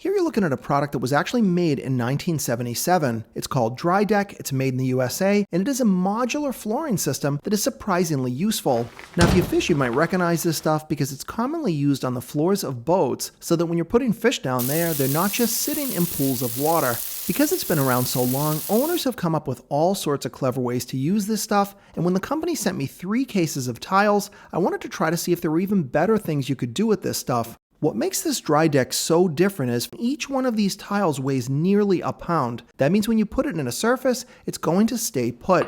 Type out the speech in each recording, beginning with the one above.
Here you're looking at a product that was actually made in 1977. It's called Dri-Dek, it's made in the USA, and it is a modular flooring system that is surprisingly useful. Now if you fish, you might recognize this stuff because it's commonly used on the floors of boats so that when you're putting fish down there, they're not just sitting in pools of water. Because it's been around so long, owners have come up with all sorts of clever ways to use this stuff, and when the company sent me 3 cases of tiles, I wanted to try to see if there were even better things you could do with this stuff. What makes this Dri-Dek so different is each one of these tiles weighs nearly a pound. That means when you put it in a surface, it's going to stay put.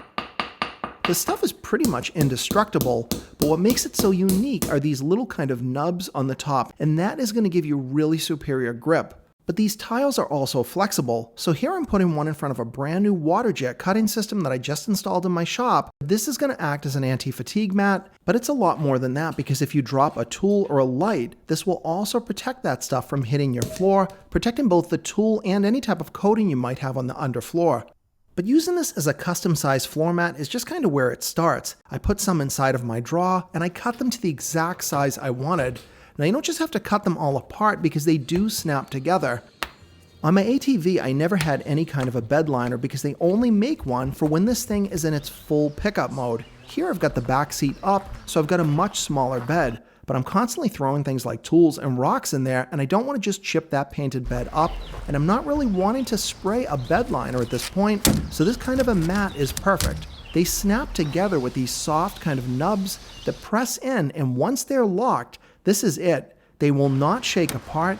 The stuff is pretty much indestructible, but what makes it so unique are these little kind of nubs on the top, and that is going to give you really superior grip. But these tiles are also flexible, so here I'm putting one in front of a brand new water jet cutting system that I just installed in my shop. This is going to act as an anti-fatigue mat, but it's a lot more than that because if you drop a tool or a light, this will also protect that stuff from hitting your floor, protecting both the tool and any type of coating you might have on the underfloor. But using this as a custom-sized floor mat is just kind of where it starts. I put some inside of my drawer and I cut them to the exact size I wanted. Now you don't just have to cut them all apart because they do snap together. On my ATV, I never had any kind of a bed liner because they only make one for when this thing is in its full pickup mode. Here I've got the back seat up, so I've got a much smaller bed, but I'm constantly throwing things like tools and rocks in there, and I don't want to just chip that painted bed up, and I'm not really wanting to spray a bed liner at this point, so this kind of a mat is perfect. They snap together with these soft kind of nubs that press in, and once they're locked, this is it. They will not shake apart.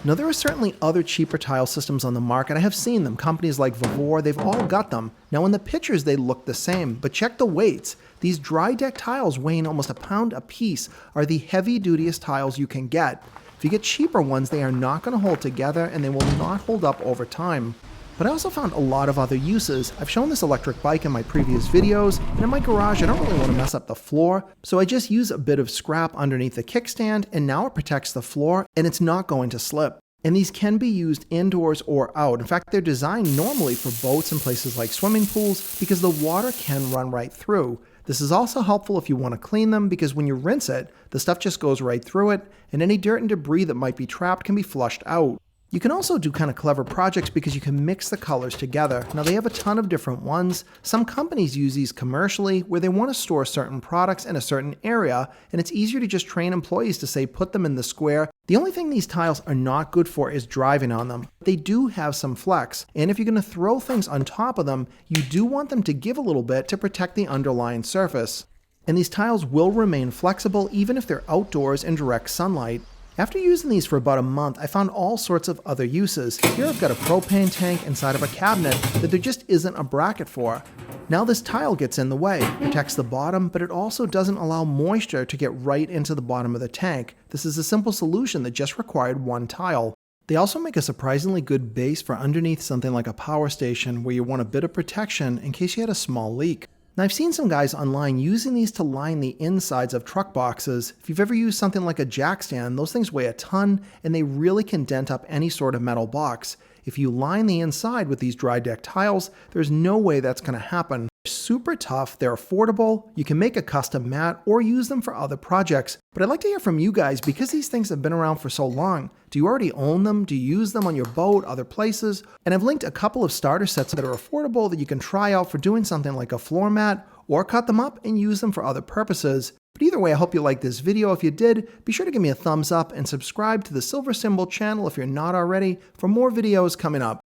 Now there are certainly other cheaper tile systems on the market. I have seen them. Companies like Vavor, they've all got them. Now in the pictures they look the same, but check the weights. These Dri-Dek tiles weighing almost a pound a piece are the heavy dutiest tiles you can get. If you get cheaper ones, they are not going to hold together and they will not hold up over time. But I also found a lot of other uses. I've shown this electric bike in my previous videos, and in my garage I don't really want to mess up the floor, so I just use a bit of scrap underneath the kickstand, and now it protects the floor, and it's not going to slip. And these can be used indoors or out. In fact, they're designed normally for boats and places like swimming pools because the water can run right through. This is also helpful if you want to clean them because when you rinse it, the stuff just goes right through it, and any dirt and debris that might be trapped can be flushed out. You can also do kind of clever projects because you can mix the colors together. Now they have a ton of different ones. Some companies use these commercially where they want to store certain products in a certain area, and it's easier to just train employees to say put them in the square. The only thing these tiles are not good for is driving on them. They do have some flex, and if you're going to throw things on top of them, you do want them to give a little bit to protect the underlying surface. And these tiles will remain flexible even if they're outdoors in direct sunlight. After using these for about a month, I found all sorts of other uses. Here I've got a propane tank inside of a cabinet that there just isn't a bracket for. Now this tile gets in the way, protects the bottom, but it also doesn't allow moisture to get right into the bottom of the tank. This is a simple solution that just required one tile. They also make a surprisingly good base for underneath something like a power station where you want a bit of protection in case you had a small leak. Now I've seen some guys online using these to line the insides of truck boxes. If you've ever used something like a jack stand, those things weigh a ton and they really can dent up any sort of metal box. If you line the inside with these Dri-Dek tiles, there's no way that's going to happen. They're super tough, they're affordable, you can make a custom mat or use them for other projects. But I'd like to hear from you guys because these things have been around for so long. Do you already own them? Do you use them on your boat, other places? And I've linked a couple of starter sets that are affordable that you can try out for doing something like a floor mat or cut them up and use them for other purposes. But either way, I hope you liked this video. If you did, be sure to give me a thumbs up and subscribe to the Silver Symbol channel if you're not already for more videos coming up.